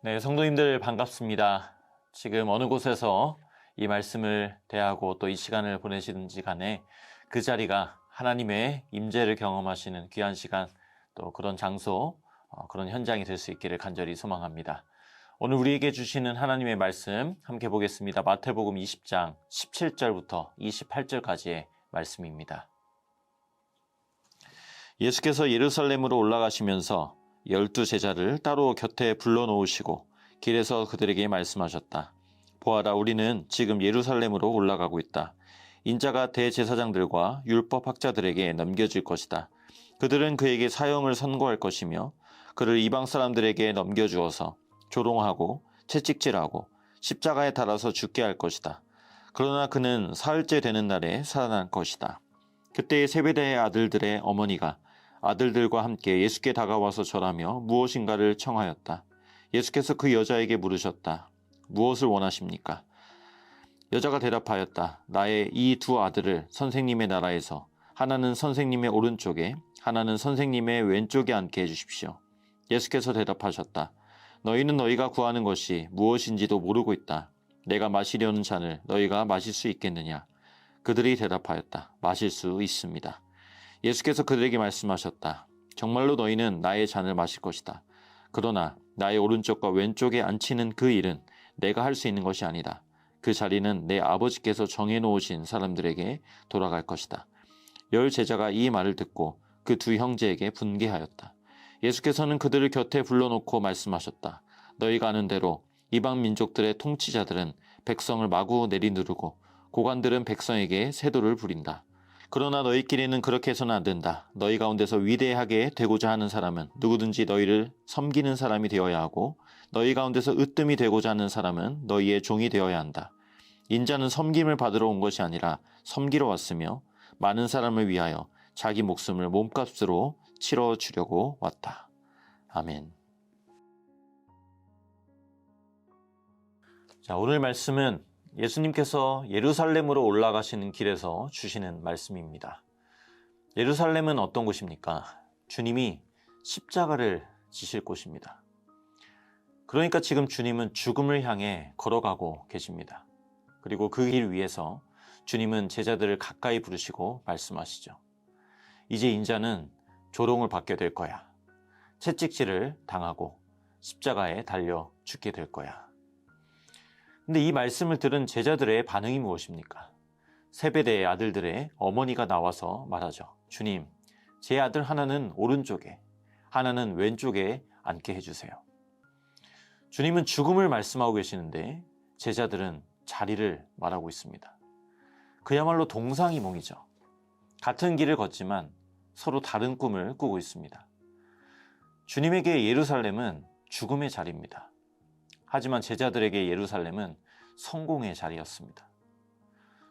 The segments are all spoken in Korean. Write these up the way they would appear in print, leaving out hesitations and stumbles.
네, 성도님들 반갑습니다. 지금 어느 곳에서 이 말씀을 대하고 또 이 시간을 보내시든지 간에 그 자리가 하나님의 임재를 경험하시는 귀한 시간, 또 그런 장소, 그런 현장이 될 수 있기를 간절히 소망합니다. 오늘 우리에게 주시는 하나님의 말씀 함께 보겠습니다. 마태복음 20장 17절부터 28절까지의 말씀입니다. 예수께서 예루살렘으로 올라가시면서 12 제자를 따로 곁에 불러놓으시고 길에서 그들에게 말씀하셨다. 보아라, 우리는 지금 예루살렘으로 올라가고 있다. 인자가 대제사장들과 율법학자들에게 넘겨질 것이다. 그들은 그에게 사형을 선고할 것이며 그를 이방 사람들에게 넘겨주어서 조롱하고 채찍질하고 십자가에 달아서 죽게 할 것이다. 그러나 그는 사흘째 되는 날에 살아날 것이다. 그때 세베대의 아들들의 어머니가 아들들과 함께 예수께 다가와서 절하며 무엇인가를 청하였다. 예수께서 그 여자에게 물으셨다. 무엇을 원하십니까? 여자가 대답하였다. 나의 이 두 아들을 선생님의 나라에서 하나는 선생님의 오른쪽에 하나는 선생님의 왼쪽에 앉게 해주십시오. 예수께서 대답하셨다. 너희는 너희가 구하는 것이 무엇인지도 모르고 있다. 내가 마시려는 잔을 너희가 마실 수 있겠느냐? 그들이 대답하였다. 마실 수 있습니다. 예수께서 그들에게 말씀하셨다. 정말로 너희는 나의 잔을 마실 것이다. 그러나 나의 오른쪽과 왼쪽에 앉히는 그 일은 내가 할 수 있는 것이 아니다. 그 자리는 내 아버지께서 정해놓으신 사람들에게 돌아갈 것이다. 10 제자가 이 말을 듣고 그 두 형제에게 분개하였다. 예수께서는 그들을 곁에 불러놓고 말씀하셨다. 너희가 아는 대로 이방 민족들의 통치자들은 백성을 마구 내리누르고 고관들은 백성에게 세도를 부린다. 그러나 너희끼리는 그렇게 해서는 안 된다. 너희 가운데서 위대하게 되고자 하는 사람은 누구든지 너희를 섬기는 사람이 되어야 하고 너희 가운데서 으뜸이 되고자 하는 사람은 너희의 종이 되어야 한다. 인자는 섬김을 받으러 온 것이 아니라 섬기러 왔으며 많은 사람을 위하여 자기 목숨을 몸값으로 치러주려고 왔다. 아멘. 자, 오늘 말씀은 예수님께서 예루살렘으로 올라가시는 길에서 주시는 말씀입니다. 예루살렘은 어떤 곳입니까? 주님이 십자가를 지실 곳입니다. 그러니까 지금 주님은 죽음을 향해 걸어가고 계십니다. 그리고 그 길 위에서 주님은 제자들을 가까이 부르시고 말씀하시죠. 이제 인자는 조롱을 받게 될 거야. 채찍질을 당하고 십자가에 달려 죽게 될 거야. 근데 이 말씀을 들은 제자들의 반응이 무엇입니까? 세베대의 아들들의 어머니가 나와서 말하죠. 주님, 제 아들 하나는 오른쪽에, 하나는 왼쪽에 앉게 해주세요. 주님은 죽음을 말씀하고 계시는데 제자들은 자리를 말하고 있습니다. 그야말로 동상이몽이죠. 같은 길을 걷지만 서로 다른 꿈을 꾸고 있습니다. 주님에게 예루살렘은 죽음의 자리입니다. 하지만 제자들에게 예루살렘은 성공의 자리였습니다.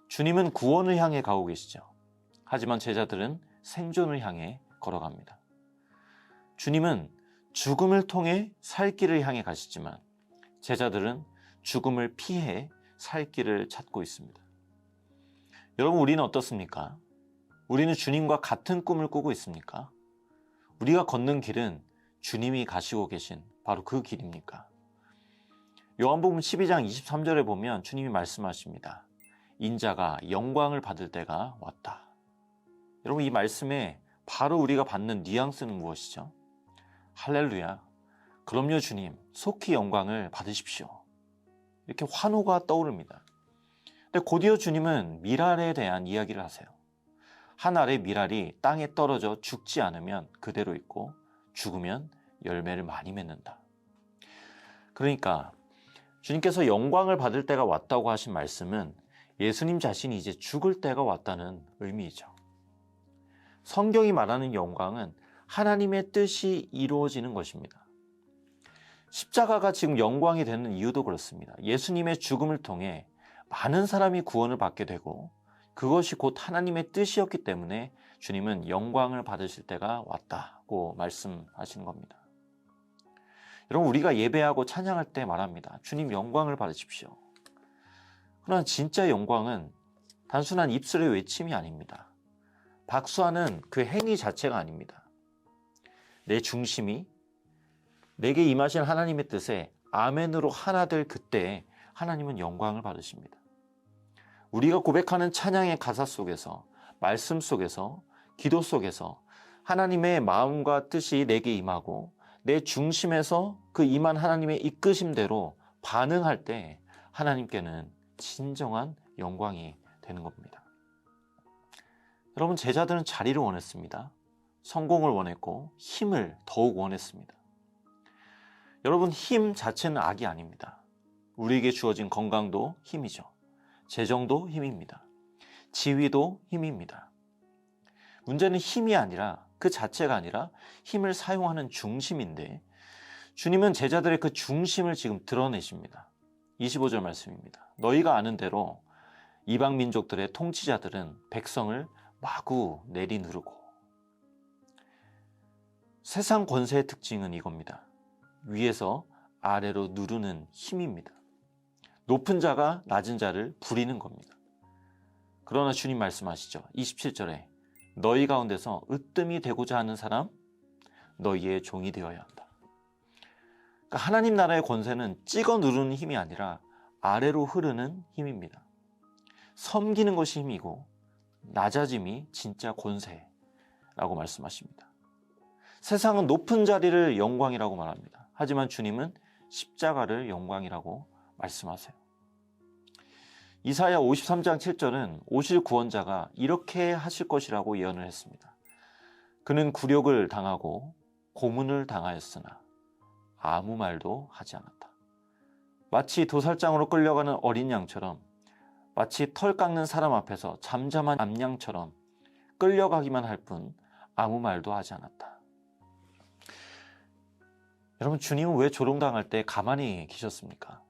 주님은 구원을 향해 가고 계시죠. 하지만 제자들은 생존을 향해 걸어갑니다. 주님은 죽음을 통해 살 길을 향해 가시지만 제자들은 죽음을 피해 살 길을 찾고 있습니다. 여러분, 우리는 어떻습니까? 우리는 주님과 같은 꿈을 꾸고 있습니까? 우리가 걷는 길은 주님이 가시고 계신 바로 그 길입니까? 요한복음 12장 23절에 보면 주님이 말씀하십니다. 인자가 영광을 받을 때가 왔다. 여러분, 이 말씀에 바로 우리가 받는 뉘앙스는 무엇이죠? 할렐루야. 그럼요, 주님. 속히 영광을 받으십시오. 이렇게 환호가 떠오릅니다. 근데 곧이어 주님은 미랄에 대한 이야기를 하세요. 한 알의 미랄이 땅에 떨어져 죽지 않으면 그대로 있고 죽으면 열매를 많이 맺는다. 그러니까 주님께서 영광을 받을 때가 왔다고 하신 말씀은 예수님 자신이 이제 죽을 때가 왔다는 의미이죠. 성경이 말하는 영광은 하나님의 뜻이 이루어지는 것입니다. 십자가가 지금 영광이 되는 이유도 그렇습니다. 예수님의 죽음을 통해 많은 사람이 구원을 받게 되고 그것이 곧 하나님의 뜻이었기 때문에 주님은 영광을 받으실 때가 왔다고 말씀하시는 겁니다. 여러분, 우리가 예배하고 찬양할 때 말합니다. 주님 영광을 받으십시오. 그러나 진짜 영광은 단순한 입술의 외침이 아닙니다. 박수하는 그 행위 자체가 아닙니다. 내 중심이 내게 임하신 하나님의 뜻에 아멘으로 하나 될 그때 하나님은 영광을 받으십니다. 우리가 고백하는 찬양의 가사 속에서, 말씀 속에서, 기도 속에서 하나님의 마음과 뜻이 내게 임하고 내 중심에서 그 임한 하나님의 이끄심대로 반응할 때 하나님께는 진정한 영광이 되는 겁니다. 여러분, 제자들은 자리를 원했습니다. 성공을 원했고 힘을 더욱 원했습니다. 여러분, 힘 자체는 악이 아닙니다. 우리에게 주어진 건강도 힘이죠. 재정도 힘입니다. 지위도 힘입니다. 문제는 힘이 아니라, 그 자체가 아니라 힘을 사용하는 중심인데, 주님은 제자들의 그 중심을 지금 드러내십니다. 25절 말씀입니다. 너희가 아는 대로 이방 민족들의 통치자들은 백성을 마구 내리누르고. 세상 권세의 특징은 이겁니다. 위에서 아래로 누르는 힘입니다. 높은 자가 낮은 자를 부리는 겁니다. 그러나 주님 말씀하시죠. 27절에 너희 가운데서 으뜸이 되고자 하는 사람 너희의 종이 되어야 한다. 그러니까 하나님 나라의 권세는 찍어 누르는 힘이 아니라 아래로 흐르는 힘입니다. 섬기는 것이 힘이고 낮아짐이 진짜 권세라고 말씀하십니다. 세상은 높은 자리를 영광이라고 말합니다. 하지만 주님은 십자가를 영광이라고 말씀하세요. 이사야 53장 7절은 오실 구원자가 이렇게 하실 것이라고 예언을 했습니다. 그는 굴욕을 당하고 고문을 당하였으나 아무 말도 하지 않았다. 마치 도살장으로 끌려가는 어린 양처럼, 마치 털 깎는 사람 앞에서 잠잠한 암양처럼 끌려가기만 할 뿐 아무 말도 하지 않았다. 여러분, 주님은 왜 조롱당할 때 가만히 계셨습니까?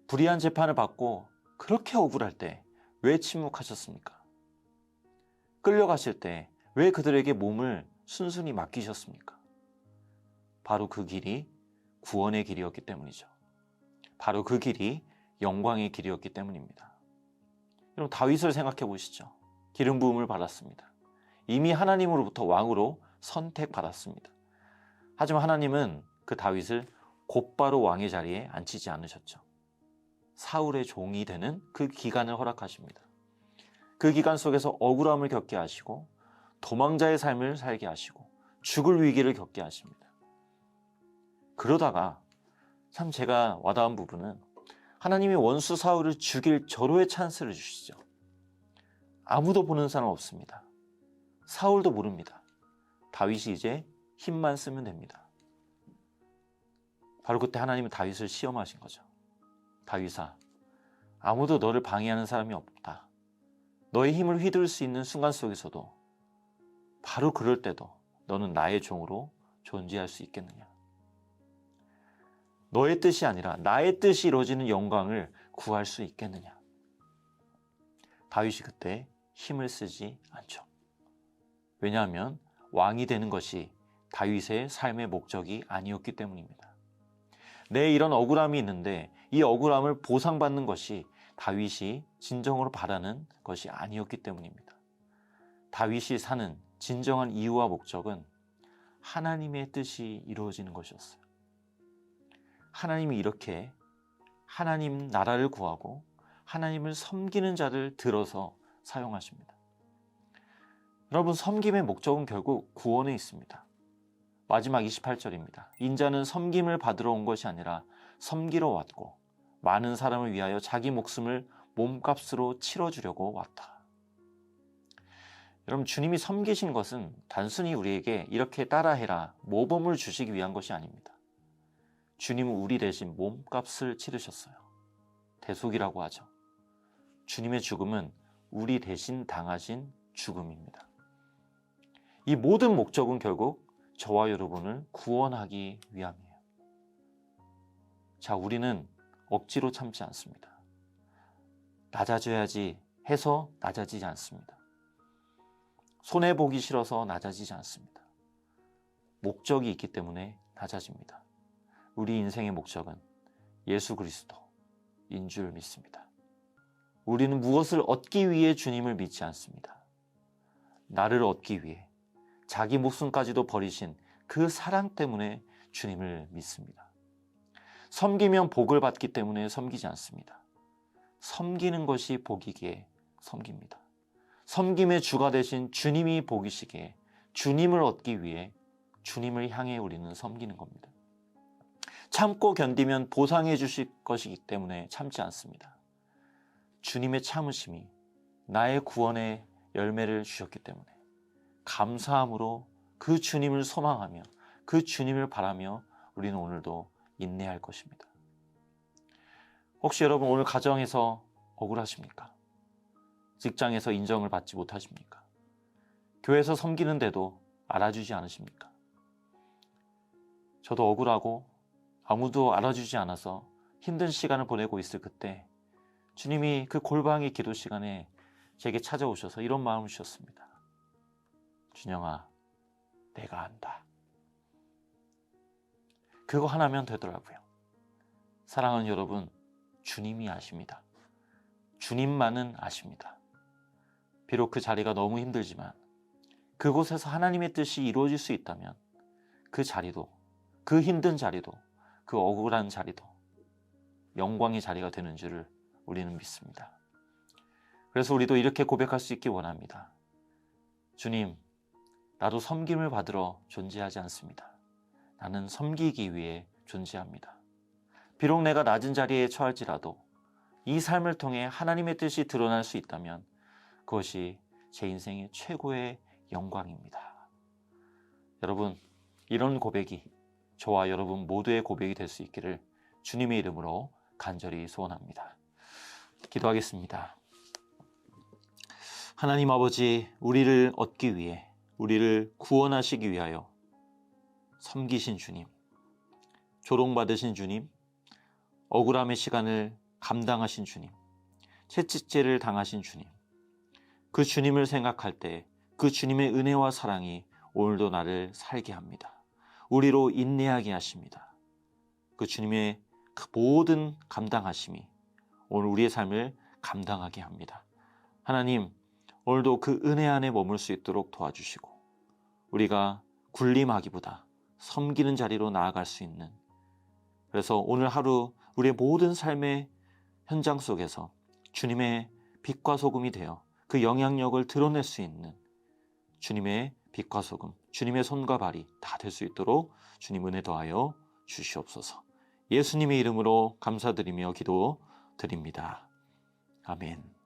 불의한 재판을 받고 그렇게 억울할 때 왜 침묵하셨습니까? 끌려가실 때 왜 그들에게 몸을 순순히 맡기셨습니까? 바로 그 길이 구원의 길이었기 때문이죠. 바로 그 길이 영광의 길이었기 때문입니다. 여러분, 다윗을 생각해 보시죠. 기름 부음을 받았습니다. 이미 하나님으로부터 왕으로 선택받았습니다. 하지만 하나님은 그 다윗을 곧바로 왕의 자리에 앉히지 않으셨죠. 사울의 종이 되는 그 기간을 허락하십니다. 그 기간 속에서 억울함을 겪게 하시고 도망자의 삶을 살게 하시고 죽을 위기를 겪게 하십니다. 그러다가 참 제가 와닿은 부분은 하나님이 원수 사울을 죽일 절호의 찬스를 주시죠. 아무도 보는 사람 없습니다. 사울도 모릅니다. 다윗이 이제 힘만 쓰면 됩니다. 바로 그때 하나님은 다윗을 시험하신 거죠. 다윗아, 아무도 너를 방해하는 사람이 없다. 너의 힘을 휘둘 수 있는 순간 속에서도 바로 그럴 때도 너는 나의 종으로 존재할 수 있겠느냐. 너의 뜻이 아니라 나의 뜻이 이루어지는 영광을 구할 수 있겠느냐. 다윗이 그때 힘을 쓰지 않죠. 왜냐하면 왕이 되는 것이 다윗의 삶의 목적이 아니었기 때문입니다. 내 이런 억울함이 있는데 이 억울함을 보상받는 것이 다윗이 진정으로 바라는 것이 아니었기 때문입니다. 다윗이 사는 진정한 이유와 목적은 하나님의 뜻이 이루어지는 것이었어요. 하나님이 이렇게 하나님 나라를 구하고 하나님을 섬기는 자를 들어서 사용하십니다. 여러분, 섬김의 목적은 결국 구원에 있습니다. 마지막 28절입니다. 인자는 섬김을 받으러 온 것이 아니라 섬기러 왔고 많은 사람을 위하여 자기 목숨을 몸값으로 치러주려고 왔다. 여러분, 주님이 섬기신 것은 단순히 우리에게 이렇게 따라해라 모범을 주시기 위한 것이 아닙니다. 주님은 우리 대신 몸값을 치르셨어요. 대속이라고 하죠. 주님의 죽음은 우리 대신 당하신 죽음입니다. 이 모든 목적은 결국 저와 여러분을 구원하기 위함이에요. 자, 우리는 억지로 참지 않습니다. 낮아져야지 해서 낮아지지 않습니다. 손해보기 싫어서 낮아지지 않습니다. 목적이 있기 때문에 낮아집니다. 우리 인생의 목적은 예수 그리스도인 줄 믿습니다. 우리는 무엇을 얻기 위해 주님을 믿지 않습니다. 나를 얻기 위해 자기 목숨까지도 버리신 그 사랑 때문에 주님을 믿습니다. 섬기면 복을 받기 때문에 섬기지 않습니다. 섬기는 것이 복이기에 섬깁니다. 섬김의 주가 되신 주님이 복이시기에 주님을 얻기 위해 주님을 향해 우리는 섬기는 겁니다. 참고 견디면 보상해 주실 것이기 때문에 참지 않습니다. 주님의 참으심이 나의 구원의 열매를 주셨기 때문에 감사함으로 그 주님을 소망하며 그 주님을 바라며 우리는 오늘도 인내할 것입니다. 혹시 여러분 오늘 가정에서 억울하십니까? 직장에서 인정을 받지 못하십니까? 교회에서 섬기는데도 알아주지 않으십니까? 저도 억울하고 아무도 알아주지 않아서 힘든 시간을 보내고 있을 그때 주님이 그 골방의 기도 시간에 제게 찾아오셔서 이런 마음을 주셨습니다. 준영아, 내가 안다. 그거 하나면 되더라고요. 사랑하는 여러분, 주님이 아십니다. 주님만은 아십니다. 비록 그 자리가 너무 힘들지만 그곳에서 하나님의 뜻이 이루어질 수 있다면 그 자리도, 그 힘든 자리도, 그 억울한 자리도 영광의 자리가 되는 줄을 우리는 믿습니다. 그래서 우리도 이렇게 고백할 수 있기 원합니다. 주님, 나도 섬김을 받으러 존재하지 않습니다. 나는 섬기기 위해 존재합니다. 비록 내가 낮은 자리에 처할지라도 이 삶을 통해 하나님의 뜻이 드러날 수 있다면 그것이 제 인생의 최고의 영광입니다. 여러분, 이런 고백이 저와 여러분 모두의 고백이 될 수 있기를 주님의 이름으로 간절히 소원합니다. 기도하겠습니다. 하나님 아버지, 우리를 얻기 위해, 우리를 구원하시기 위하여 섬기신 주님, 조롱받으신 주님, 억울함의 시간을 감당하신 주님, 채찍질을 당하신 주님, 그 주님을 생각할 때 그 주님의 은혜와 사랑이 오늘도 나를 살게 합니다. 우리로 인내하게 하십니다. 그 주님의 그 모든 감당하심이 오늘 우리의 삶을 감당하게 합니다. 하나님, 오늘도 그 은혜 안에 머물 수 있도록 도와주시고 우리가 군림하기보다 섬기는 자리로 나아갈 수 있는, 그래서 오늘 하루 우리의 모든 삶의 현장 속에서 주님의 빛과 소금이 되어 그 영향력을 드러낼 수 있는 주님의 빛과 소금, 주님의 손과 발이 다 될 수 있도록 주님 은혜 더하여 주시옵소서. 예수님의 이름으로 감사드리며 기도드립니다. 아멘.